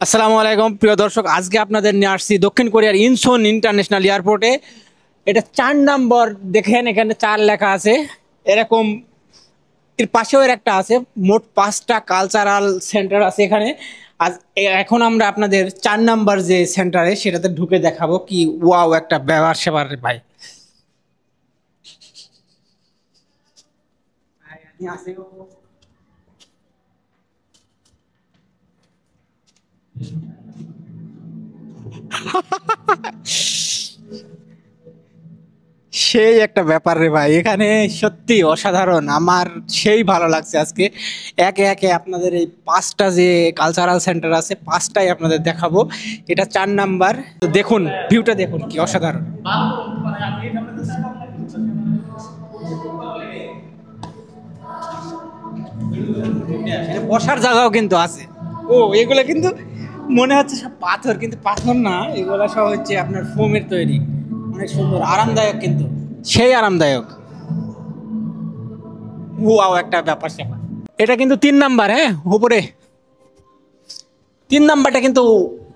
আসসালামু আলাইকুম প্রিয় দর্শক, আজকে আপনাদের নিয়ে আসছি দক্ষিণ কোরিয়ার ইনচন ইন্টারন্যাশনাল এয়ারপোর্টে। এটা 4 নম্বর। দেখেন এখানে 4 লেখা আছে, এরকম এর পাশেও এর একটা আছে। মোট 5টা কালচারাল সেন্টার আছে এখানে। আজ এখন আমরা আপনাদের 4 নম্বর যে সেন্টারে সেটাতে ঢুকে দেখাবো কি ওয়াও একটা ব্যবহার সেবার রে ভাই। সেই একটা ব্যাপার রে ভাই, এখানে সত্যি অসাধারণ। আমার সেই ভালো লাগছে আজকে। একে একে আপনাদের এই 5টা যে কালচারাল সেন্টার আছে 5টাই আপনাদের দেখাবো। এটা 4 নাম্বার। তো দেখুন, ভিউটা দেখুন কি অসাধারণ। এখানে বসার জায়গাও কিন্তু আছে। ও, এগুলো কিন্তু মনে হচ্ছে সব পাথর, কিন্তু পাথর না, এগুলো সব হচ্ছে আপনার ফোমের তৈরি। অনেক সুন্দর, আরামদায়ক, কিন্তু সেই আরামদায়ক। ওয়াও একটা ব্যাপার স্যাপার। এটা কিন্তু 3 নাম্বার, হ্যাঁ, উপরে 3 নাম্বারটা কিন্তু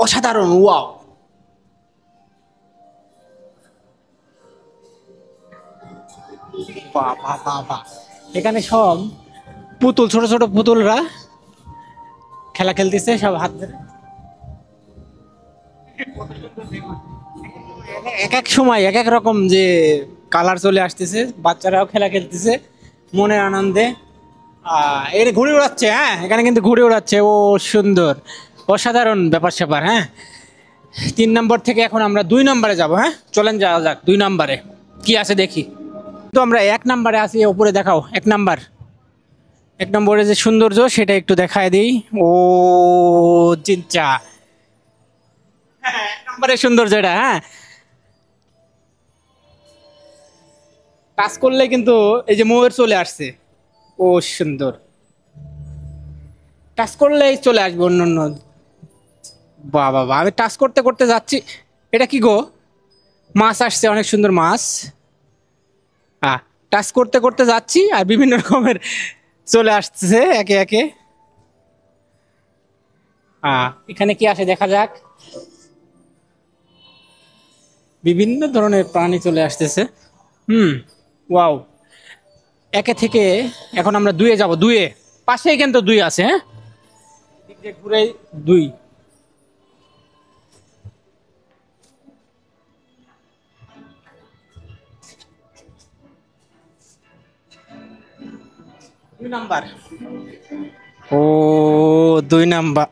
অসাধারণ। ওয়াও, বাহ বাহ বাহ বাহ। এখানে সব পুতুল, ছোট ছোট পুতুলরা খেলা খেলতেছে সব হাত ধরে। এক এক সময় এক এক রকম যে কালার চলে আসতেছে, বাচ্চারাও খেলা খেলতেছে মনের আনন্দে। এর ঘুড়ি উড়াচ্ছে, হ্যাঁ, এখানে কিন্তু ঘুড়ি উড়াচ্ছে। ও সুন্দর, অসাধারণ ব্যাপার স্যাপার। হ্যাঁ, 3 নম্বর থেকে এখন আমরা 2 নম্বরে যাব। হ্যাঁ, চলেন যাওয়া যাক 2 নম্বরে কি আছে দেখি। তো আমরা 1 নম্বরে আছি, উপরে দেখাও 1 নম্বর। 1 নম্বরে যে সৌন্দর্য সেটা একটু দেখায় দিই। ও চিন্তা, হ্যাঁ, 1 নম্বরের সৌন্দর্য এটা। হ্যাঁ, টাচ করলে কিন্তু এই যে ময়ূর চলে আসছে। ও সুন্দর, টাচ করলেই চলে আসবে অন্য অন্য। বাহ বাহ বাহ, আমি টাচ করতে করতে যাচ্ছি। এটা কি গো? মাছ আসছে, অনেক সুন্দর মাছ। হ্যাঁ, টাচ করতে করতে যাচ্ছি আর বিভিন্ন রকমের চলে আসছে একে একে। এখানে কি আসে দেখা যাক। বিভিন্ন ধরনের প্রাণী চলে আসতেছে। হুম, ওয়াও। একে থেকে এখন আমরা 2-এ যাব। 2-এ পাশেই কিন্তু 2 আছে। হ্যাঁ, দিক দিয়ে ঘুরে 2। 2 নাম্বার। ও, 2 নাম্বার।